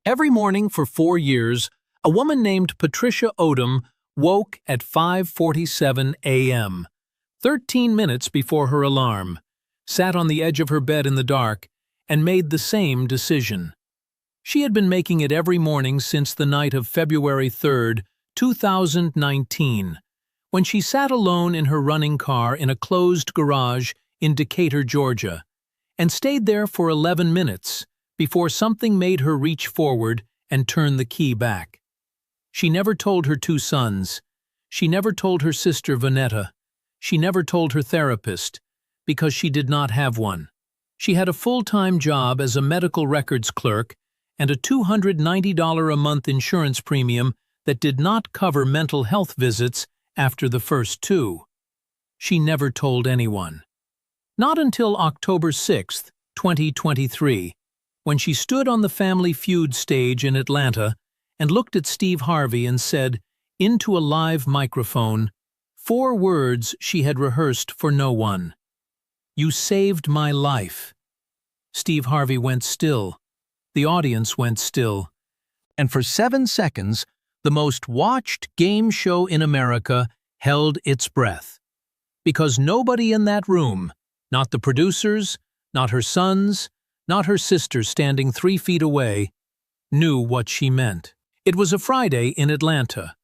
Every morning for 4 years, a woman named Patricia Odom woke at 5:47 a.m., 13 minutes before her alarm, sat on the edge of her bed in the dark, and made the same decision. She had been making it every morning since the night of February 3, 2019, when she sat alone in her running car in a closed garage in Decatur, Georgia, and stayed there for 11 minutes before something made her reach forward and turn the key back. She never told her 2 sons. She never told her sister Vanetta. She never told her therapist, because she did not have one. She had a full-time job as a medical records clerk and a $290 a month insurance premium that did not cover mental health visits after the first 2. She never told anyone. Not until October 6, 2023, when she stood on the Family Feud stage in Atlanta and looked at Steve Harvey and said, into a live microphone, 4 words she had rehearsed for no one. "You saved my life." Steve Harvey went still. The audience went still. And for 7 seconds, the most watched game show in America held its breath. Because nobody in that room, not the producers, not her sons, not her sister standing 3 feet away, knew what she meant. It was a Friday in Atlanta,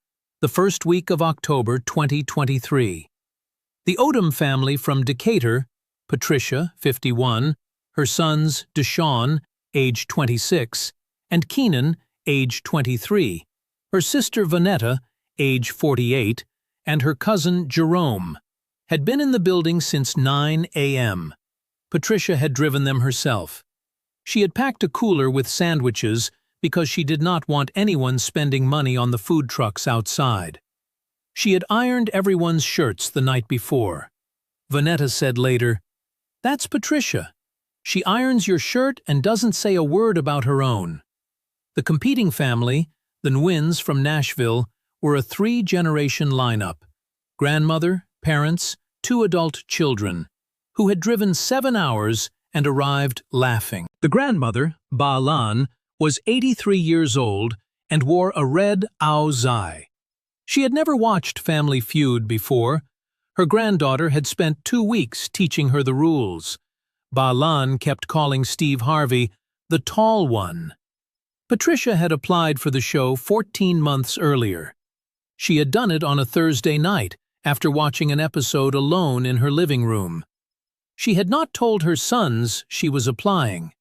the first week of October 2023. The Odom family from Decatur, Patricia, 51, her sons Deshaun, age 26, and Keenan, age 23, her sister Vanetta, age 48, and her cousin Jerome, had been in the building since 9 a.m. Patricia had driven them herself. She had packed a cooler with sandwiches because she did not want anyone spending money on the food trucks outside. She had ironed everyone's shirts the night before. Vanetta said later, "That's Patricia. She irons your shirt and doesn't say a word about her own." The competing family, the Nguyen's from Nashville, were a 3-generation lineup: grandmother, parents, 2 adult children, who had driven 7 hours and arrived laughing. The grandmother, Ba Lan, was 83 years old and wore a red ao dai. She had never watched Family Feud before. Her granddaughter had spent 2 weeks teaching her the rules. Ba Lan kept calling Steve Harvey the tall one. Patricia had applied for the show 14 months earlier. She had done it on a Thursday night after watching an episode alone in her living room. She had not told her sons she was applying.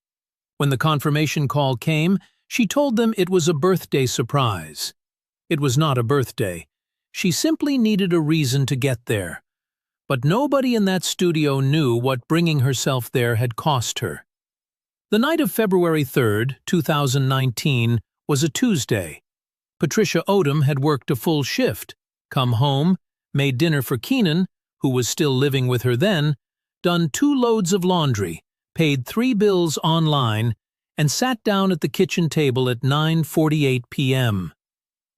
When the confirmation call came, she told them it was a birthday surprise. It was not a birthday. She simply needed a reason to get there. But nobody in that studio knew what bringing herself there had cost her. The night of February 3, 2019, was a Tuesday. Patricia Odom had worked a full shift, come home, made dinner for Keenan, who was still living with her then, done 2 loads of laundry, paid 3 bills online, and sat down at the kitchen table at 9:48 p.m.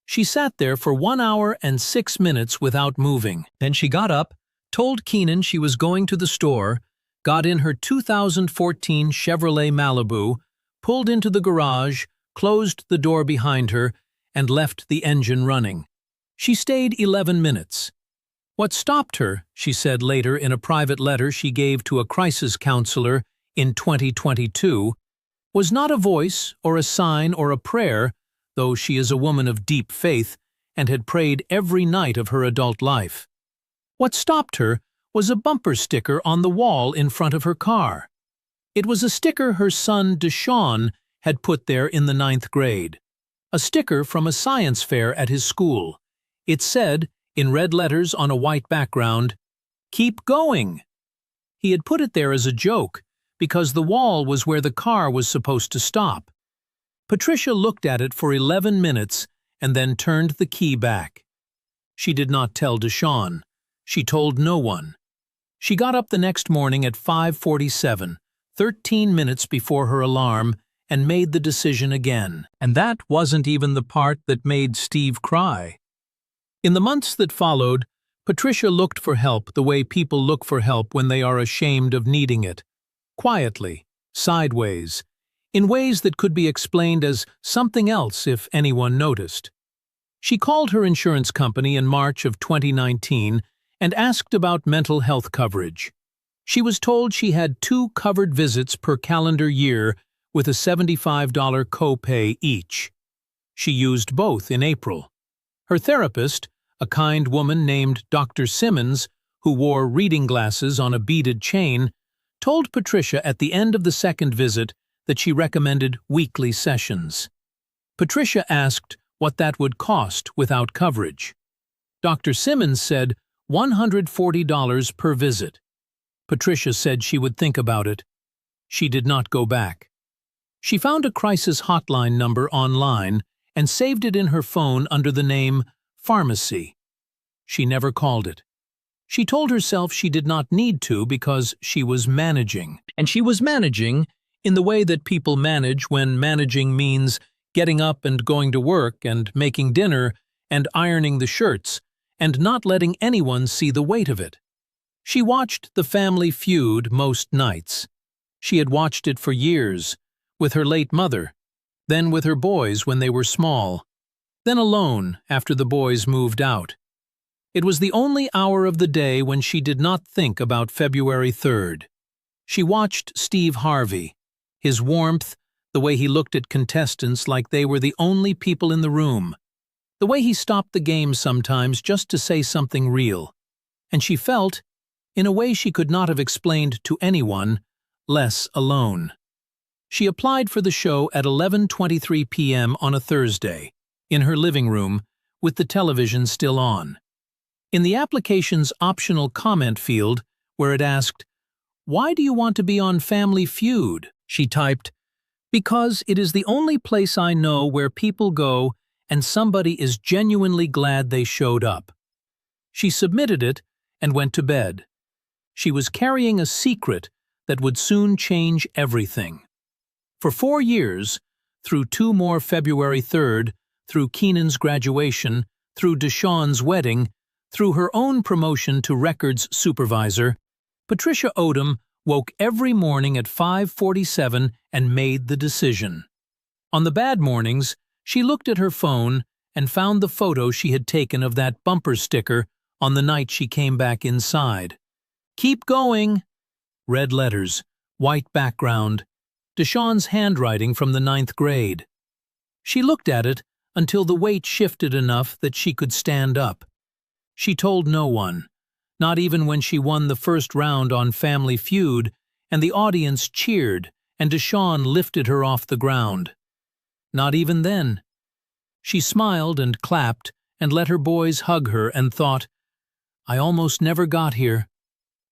She sat there for 1 hour and 6 minutes without moving. Then she got up, told Keenan she was going to the store, got in her 2014 Chevrolet Malibu, pulled into the garage, closed the door behind her, and left the engine running. She stayed 11 minutes. What stopped her, she said later in a private letter she gave to a crisis counselor in 2022, was not a voice or a sign or a prayer, though she is a woman of deep faith and had prayed every night of her adult life. What stopped her was a bumper sticker on the wall in front of her car. It was a sticker her son Deshaun had put there in the 9th grade. A sticker from a science fair at his school. It said, in red letters on a white background, "Keep going." He had put it there as a joke, because the wall was where the car was supposed to stop. Patricia looked at it for 11 minutes and then turned the key back. She did not tell Deshaun. She told no one. She got up the next morning at 5:47, 13 minutes before her alarm, and made the decision again. And that wasn't even the part that made Steve cry. In the months that followed, Patricia looked for help the way people look for help when they are ashamed of needing it. Quietly, sideways, in ways that could be explained as something else if anyone noticed. She called her insurance company in March of 2019 and asked about mental health coverage. She was told she had 2 covered visits per calendar year with a $75 copay each. She used both in April. Her therapist, a kind woman named Dr. Simmons, who wore reading glasses on a beaded chain, told Patricia at the end of the second visit that she recommended weekly sessions. Patricia asked what that would cost without coverage. Dr. Simmons said $140 per visit. Patricia said she would think about it. She did not go back. She found a crisis hotline number online and saved it in her phone under the name Pharmacy. She never called it. She told herself she did not need to because she was managing. And she was managing in the way that people manage when managing means getting up and going to work and making dinner and ironing the shirts and not letting anyone see the weight of it. She watched The Family Feud most nights. She had watched it for years, with her late mother, then with her boys when they were small, then alone after the boys moved out. It was the only hour of the day when she did not think about February 3rd. She watched Steve Harvey, his warmth, the way he looked at contestants like they were the only people in the room, the way he stopped the game sometimes just to say something real. And she felt, in a way she could not have explained to anyone, less alone. She applied for the show at 11:23 p.m. on a Thursday, in her living room, with the television still on. In the application's optional comment field, where it asked, "Why do you want to be on Family Feud?" she typed, "Because it is the only place I know where people go and somebody is genuinely glad they showed up." She submitted it and went to bed. She was carrying a secret that would soon change everything. For 4 years, through 2 more February 3rd, through Keenan's graduation, through Deshawn's wedding, through her own promotion to records supervisor, Patricia Odom woke every morning at 5:47 and made the decision. On the bad mornings, she looked at her phone and found the photo she had taken of that bumper sticker on the night she came back inside. "Keep going!" Red letters, white background, Deshawn's handwriting from the 9th grade. She looked at it until the weight shifted enough that she could stand up. She told no one, not even when she won the first round on Family Feud and the audience cheered and Deshawn lifted her off the ground. Not even then. She smiled and clapped and let her boys hug her and thought, "I almost never got here.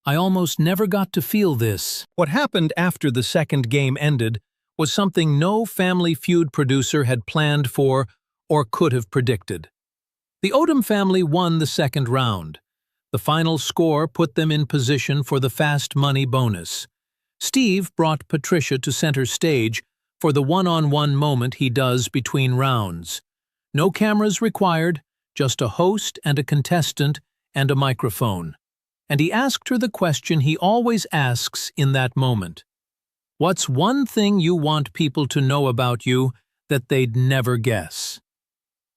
I almost never got to feel this." What happened after the second game ended was something no Family Feud producer had planned for or could have predicted. The Odom family won the second round. The final score put them in position for the fast money bonus. Steve brought Patricia to center stage for the one-on-one moment he does between rounds. No cameras required, just a host and a contestant and a microphone. And he asked her the question he always asks in that moment. What's one thing you want people to know about you that they'd never guess?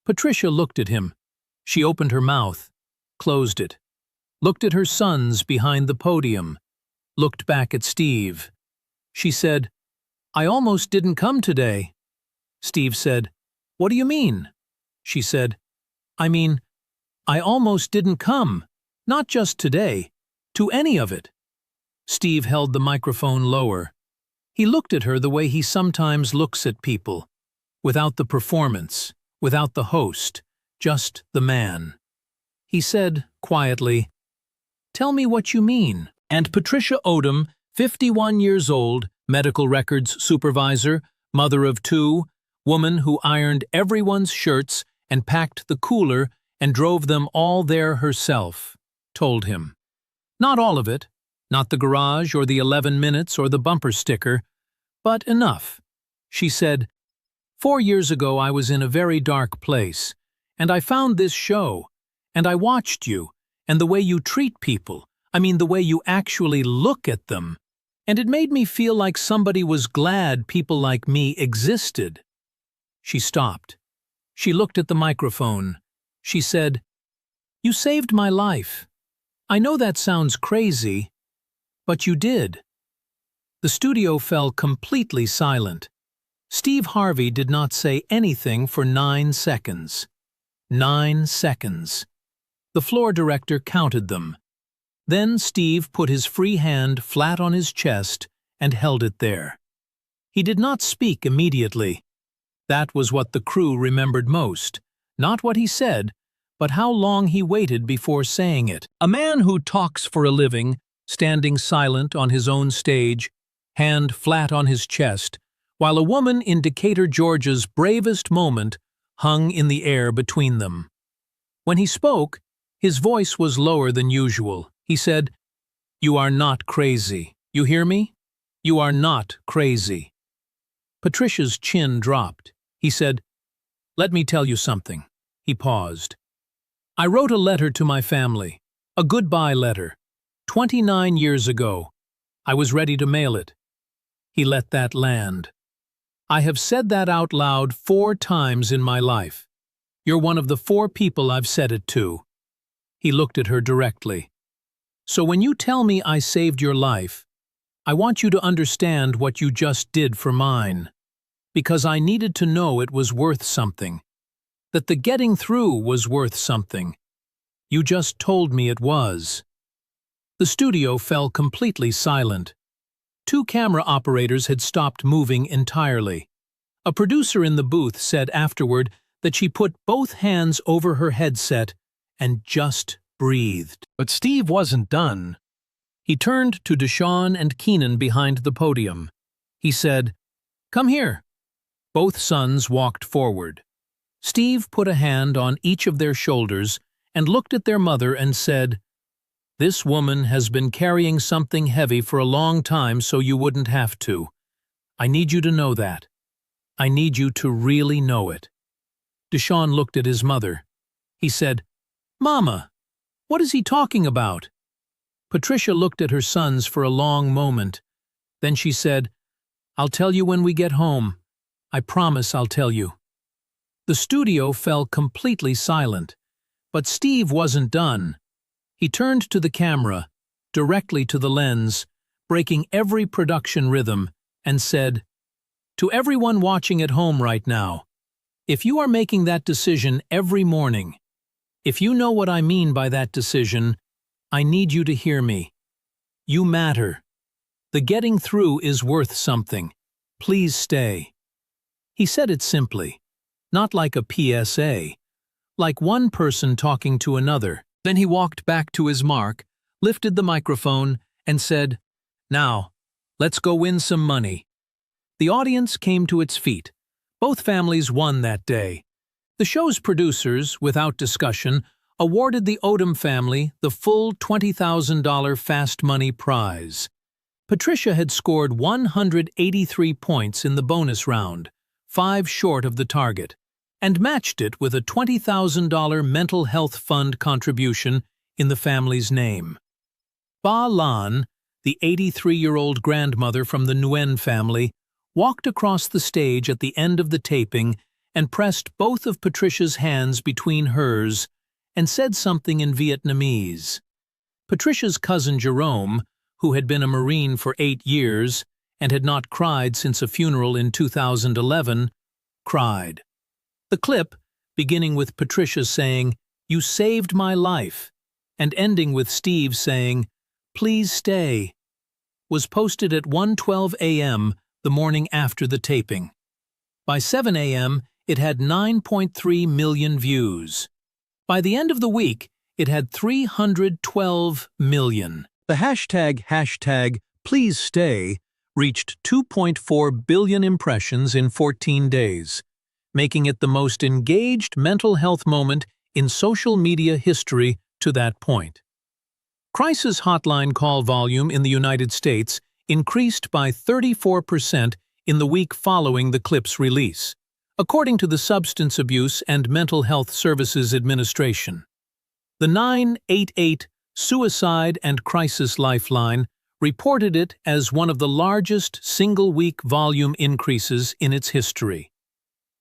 Patricia looked at him. She opened her mouth, closed it, looked at her sons behind the podium, looked back at Steve. She said, "I almost didn't come today." Steve said, "What do you mean?" She said, "I mean, I almost didn't come, not just today, to any of it." Steve held the microphone lower. He looked at her the way he sometimes looks at people, without the performance, without the host, just the man. He said, quietly, "Tell me what you mean." And Patricia Odom, 51 years old, medical records supervisor, mother of 2, woman who ironed everyone's shirts and packed the cooler and drove them all there herself, told him. Not all of it, not the garage or the 11 minutes or the bumper sticker, but enough. She said, 4 years ago I was in a very dark place, and I found this show, and I watched you, and the way you treat people, I mean the way you actually look at them, And it made me feel like somebody was glad people like me existed. She stopped. She looked at the microphone. She said, "You saved my life. I know that sounds crazy, but you did." The studio fell completely silent. Steve Harvey did not say anything for 9 seconds. 9 seconds. The floor director counted them. Then Steve put his free hand flat on his chest and held it there. He did not speak immediately. That was what the crew remembered most. Not what he said, but how long he waited before saying it. A man who talks for a living, standing silent on his own stage, hand flat on his chest, while a woman in Decatur, Georgia's bravest moment hung in the air between them. When he spoke, his voice was lower than usual. He said, "You are not crazy. You hear me? You are not crazy." Patricia's chin dropped. He said, "Let me tell you something." He paused. "I wrote a letter to my family, a goodbye letter, 29 years ago. I was ready to mail it." He let that land. "I have said that out loud 4 times in my life. You're one of the 4 people I've said it to." He looked at her directly. "So when you tell me I saved your life, I want you to understand what you just did for mine. Because I needed to know it was worth something. That the getting through was worth something. You just told me it was." The studio fell completely silent. 2 camera operators had stopped moving entirely. A producer in the booth said afterward that she put both hands over her headset and just breathed. But Steve wasn't done. He turned to Deshawn and Keenan behind the podium. He said, "Come here." Both sons walked forward. Steve put a hand on each of their shoulders and looked at their mother and said, "This woman has been carrying something heavy for a long time so you wouldn't have to. I need you to know that. I need you to really know it." Deshawn looked at his mother. He said, "Mama, what is he talking about?" Patricia looked at her sons for a long moment. Then she said, "I'll tell you when we get home. I promise I'll tell you." The studio fell completely silent, but Steve wasn't done. He turned to the camera, directly to the lens, breaking every production rhythm, and said, "To everyone watching at home right now, if you are making that decision every morning, if you know what I mean by that decision, I need you to hear me. You matter. The getting through is worth something. Please stay." He said it simply, not like a PSA, like one person talking to another. Then he walked back to his mark, lifted the microphone, and said, "Now, let's go win some money." The audience came to its feet. Both families won that day. The show's producers, without discussion, awarded the Odom family the full $20,000 Fast Money prize. Patricia had scored 183 points in the bonus round, 5 short of the target, and matched it with a $20,000 mental health fund contribution in the family's name. Ba Lan, the 83-year-old grandmother from the Nguyen family, walked across the stage at the end of the taping and pressed both of Patricia's hands between hers and said something in Vietnamese. Patricia's cousin Jerome, who had been a Marine for 8 years and had not cried since a funeral in 2011, cried. The clip, beginning with Patricia saying, "You saved my life," and ending with Steve saying, "Please stay," was posted at 1:12 a.m. the morning after the taping. By 7 a.m., it had 9.3 million views. By the end of the week, it had 312 million. The hashtag Please Stay reached 2.4 billion impressions in 14 days, making it the most engaged mental health moment in social media history to that point. Crisis hotline call volume in the United States increased by 34% in the week following the clip's release, according to the Substance Abuse and Mental Health Services Administration. The 988 Suicide and Crisis Lifeline reported it as one of the largest single-week volume increases in its history.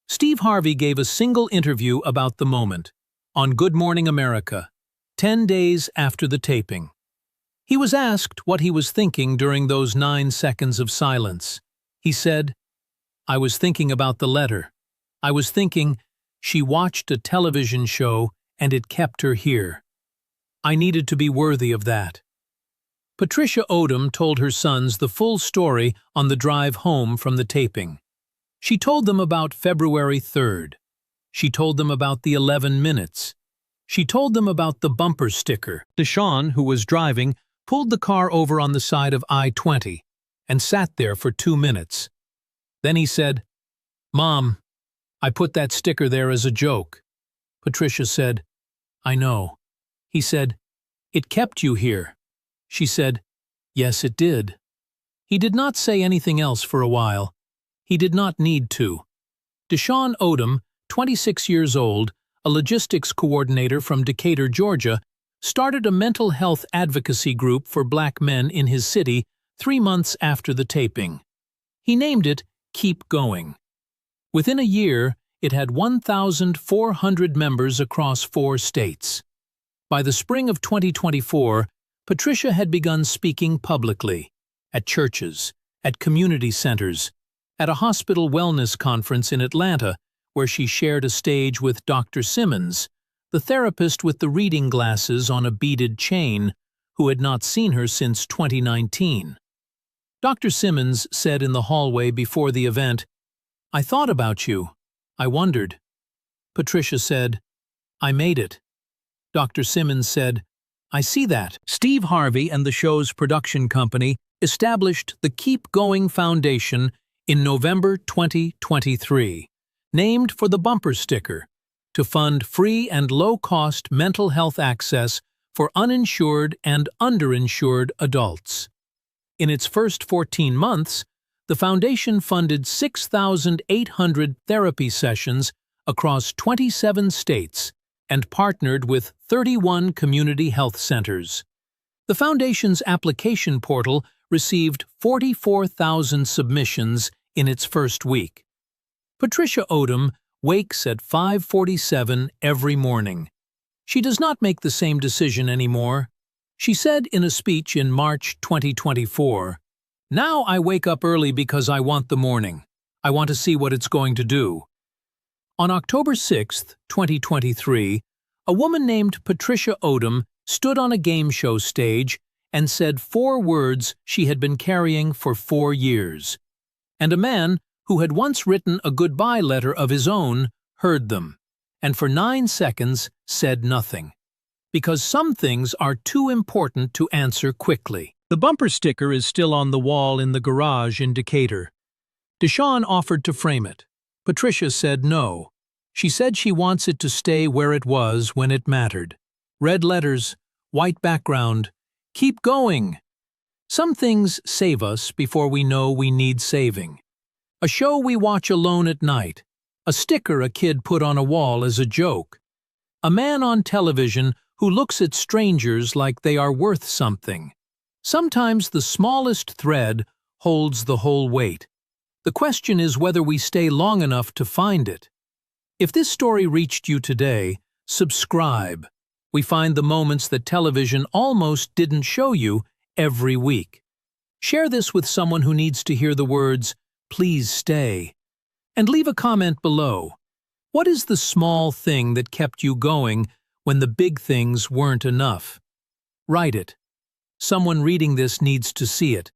Steve Harvey gave a single interview about the moment on Good Morning America, 10 days after the taping. He was asked what he was thinking during those 9 seconds of silence. He said, "I was thinking about the letter. I was thinking she watched a television show and it kept her here. I needed to be worthy of that." Patricia Odom told her sons the full story on the drive home from the taping. She told them about February 3rd. She told them about the 11 minutes. She told them about the bumper sticker. Deshaun, who was driving, pulled the car over on the side of I-20 and sat there for 2 minutes. Then he said, "Mom, I put that sticker there as a joke." Patricia said, "I know." He said, "It kept you here." She said, "Yes, it did." He did not say anything else for a while. He did not need to. Deshaun Odom, 26 years old, a logistics coordinator from Decatur, Georgia, started a mental health advocacy group for Black men in his city 3 months after the taping. He named it Keep Going. Within a year, it had 1,400 members across 4 states. By the spring of 2024, Patricia had begun speaking publicly, at churches, at community centers, at a hospital wellness conference in Atlanta, where she shared a stage with Dr. Simmons, the therapist with the reading glasses on a beaded chain, who had not seen her since 2019. Dr. Simmons said in the hallway before the event, "I thought about you. I wondered." Patricia said, "I made it." Dr. Simmons said, "I see that." Steve Harvey and the show's production company established the Keep Going Foundation in November 2023, named for the bumper sticker, to fund free and low-cost mental health access for uninsured and underinsured adults. In its first 14 months, the foundation funded 6,800 therapy sessions across 27 states and partnered with 31 community health centers. The foundation's application portal received 44,000 submissions in its first week. Patricia Odom wakes at 5:47 every morning. She does not make the same decision anymore. She said in a speech in March 2024, "Now I wake up early because I want the morning. I want to see what it's going to do." On October 6, 2023, a woman named Patricia Odom stood on a game show stage and said 4 words she had been carrying for 4 years. And a man who had once written a goodbye letter of his own heard them, and for 9 seconds said nothing. Because some things are too important to answer quickly. The bumper sticker is still on the wall in the garage in Decatur. Deshaun offered to frame it. Patricia said no. She said she wants it to stay where it was when it mattered. Red letters, white background, keep going. Some things save us before we know we need saving. A show we watch alone at night. A sticker a kid put on a wall as a joke. A man on television who looks at strangers like they are worth something. Sometimes the smallest thread holds the whole weight. The question is whether we stay long enough to find it. If this story reached you today, subscribe. We find the moments that television almost didn't show you every week. Share this with someone who needs to hear the words, "Please stay." And leave a comment below. What is the small thing that kept you going when the big things weren't enough? Write it. Someone reading this needs to see it.